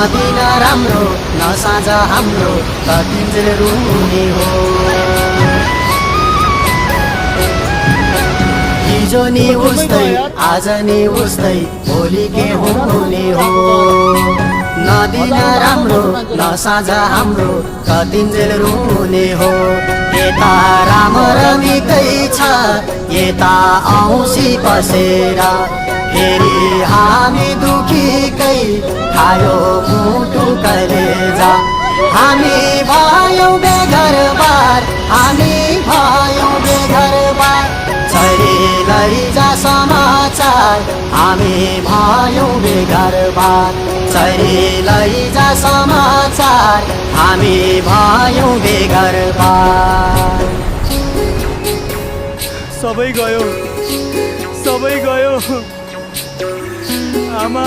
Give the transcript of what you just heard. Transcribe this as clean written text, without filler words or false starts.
नदिन राम्रो नसाझ हाम्रो कतिन्जेल रुने हो। हिजो नि उस्तै आज नि उस्तै भोलि के हुने हो। नदिन राम्रो नसाझ हाम्रो कतिन्जेल रुने हो। यता रामरमिकै छ यता औँसी पसेर फेरि हामी दुखीकै खायो मुटु कलेजा। हामी भयौँ बेघरबार हामी भयौँ बेघरबार छोरी लैजा समाचार हामी भयौँ बेघरबार छोरी लैजा समाचार हामी भयौँ बेघरबार। सबै गयो आमा।